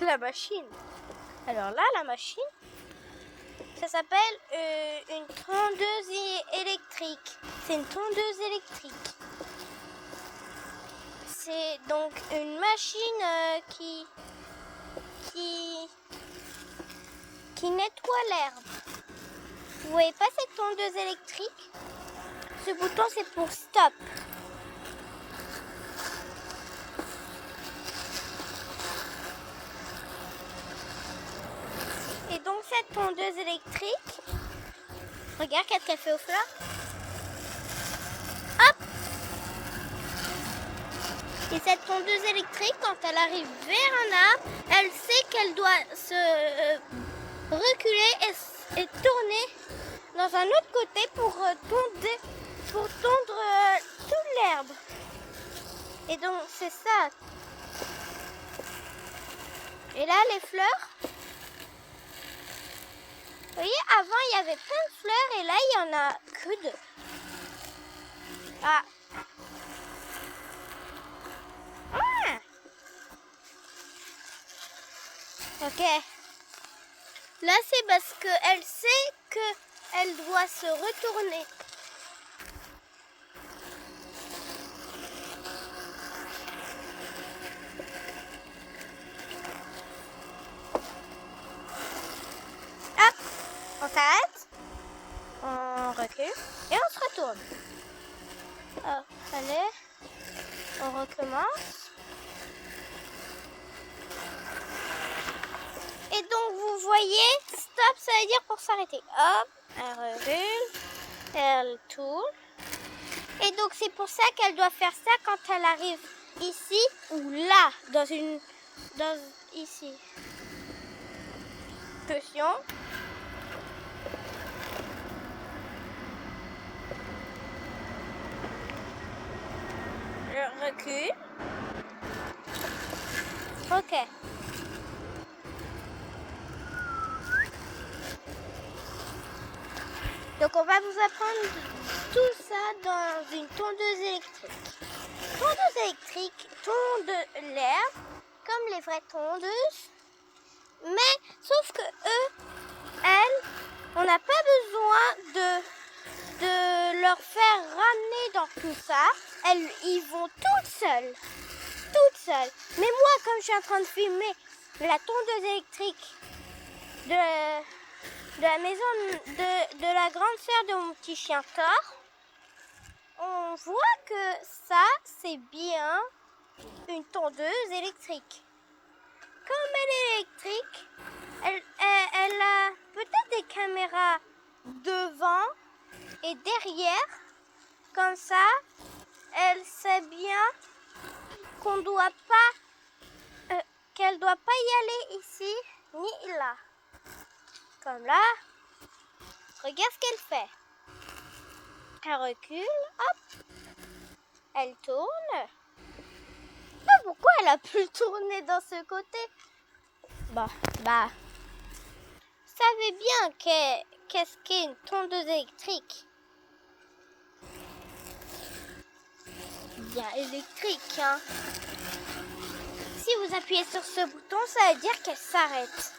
la machine. Alors là, la machine, ça s'appelle une tondeuse électrique. C'est une tondeuse électrique. C'est donc une machine qui nettoie l'herbe. Vous voyez pas cette tondeuse électrique? Ce bouton, c'est pour stop. Et donc cette tondeuse électrique, regarde qu'est-ce qu'elle fait aux fleurs. Hop! Et cette tondeuse électrique, quand elle arrive vers un arbre, elle sait qu'elle doit se reculer et tourner dans un autre côté pour tondre toute l'herbe. Et donc c'est ça. Et là, les fleurs. Vous voyez, avant, il y avait plein de fleurs et là, il y en a que 2. Ah. Ok. Là, c'est parce qu'elle sait qu'elle doit se retourner. Hop, on s'arrête, on recule et on se retourne. Oh, allez, on recommence. Et donc vous voyez, stop, ça veut dire pour s'arrêter. Hop, elle recule, elle tourne. Et donc c'est pour ça qu'elle doit faire ça quand elle arrive ici ou là, ici. Attention. Je recule. Ok. Donc on va vous apprendre tout ça dans une tondeuse électrique. Tondeuse électrique tonde l'herbe comme les vraies tondeuses, mais sauf que elles, on n'a pas besoin de leur faire ramener dans tout ça. Elles y vont toutes seules. Mais moi, comme je suis en train de filmer la tondeuse électrique de la maison de la grande sœur de mon petit chien Thor, on voit que ça, c'est bien une tondeuse électrique. Comme elle est électrique, elle a peut-être des caméras devant et derrière. Comme ça, elle sait bien qu'elle doit pas y aller ici ni là. Comme là, regarde ce qu'elle fait. Elle recule, hop, elle tourne. Mais pourquoi elle a pu tourner dans ce côté? Vous savez bien qu'est-ce qu'est une tondeuse électrique? Bien électrique, hein. Si vous appuyez sur ce bouton, ça veut dire qu'elle s'arrête.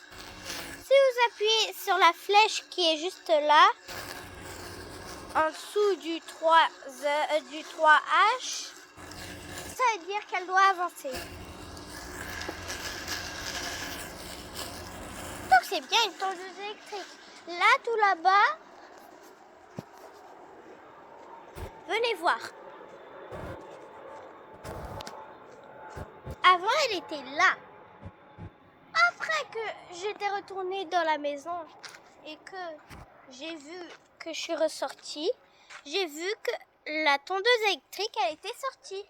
Si vous appuyez sur la flèche qui est juste là, en dessous du 3H, ça veut dire qu'elle doit avancer. Donc c'est bien une tondeuse électrique. Là, tout là-bas, venez voir. Avant, elle était là. Après que j'étais retournée dans la maison et que j'ai vu que je suis ressortie, j'ai vu que la tondeuse électrique, elle était sortie.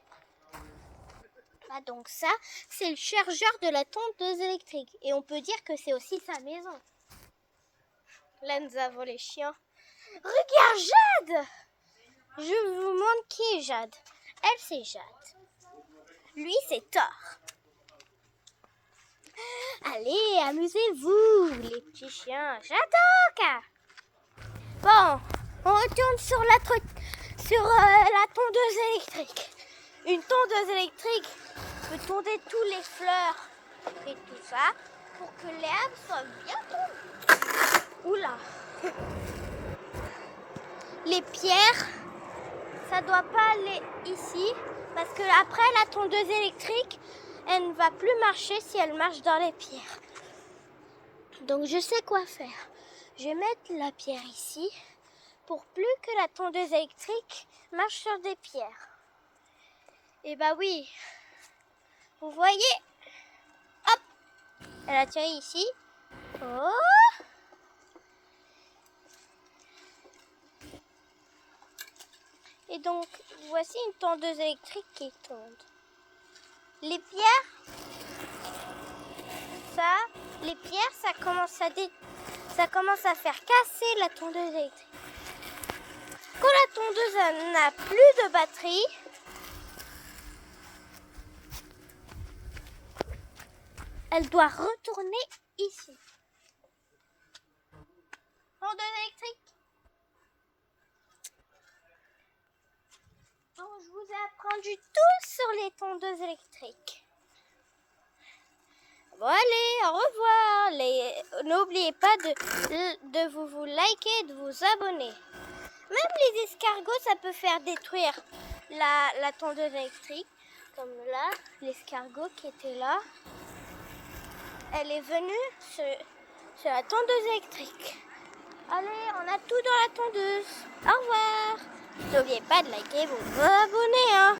Donc ça, c'est le chargeur de la tondeuse électrique. Et on peut dire que c'est aussi sa maison. Là, nous avons les chiens. Regarde, Jade! Je vous montre qui est Jade. Elle, c'est Jade. Lui, c'est Thor. Allez, amusez-vous, les petits chiens. J'adore. Bon, on retourne sur la tondeuse électrique. Une tondeuse électrique peut tonder tous les fleurs et tout ça. pour que l'herbe soit bien tondue. Oula. Les pierres, ça doit pas aller ici parce que après la tondeuse électrique, elle ne va plus marcher si elle marche dans les pierres. Donc je sais quoi faire. Je vais mettre la pierre ici pour plus que la tondeuse électrique marche sur des pierres. Et bah oui, vous voyez, hop, elle a tiré ici. Oh. Et donc, voici une tondeuse électrique qui tonde. Les pierres, ça commence à faire casser la tondeuse électrique. Quand la tondeuse n'a plus de batterie, elle doit retourner ici. Tondeuse électrique. Donc, je vous ai appris tout sur les tondeuses électriques. Bon allez, au revoir. N'oubliez pas de vous liker et de vous abonner. Même les escargots, ça peut faire détruire la tondeuse électrique. Comme là, l'escargot qui était là. Elle est venue sur la tondeuse électrique. Allez, on a tout dans la tondeuse. Au revoir. N'oubliez pas de liker et vous abonner.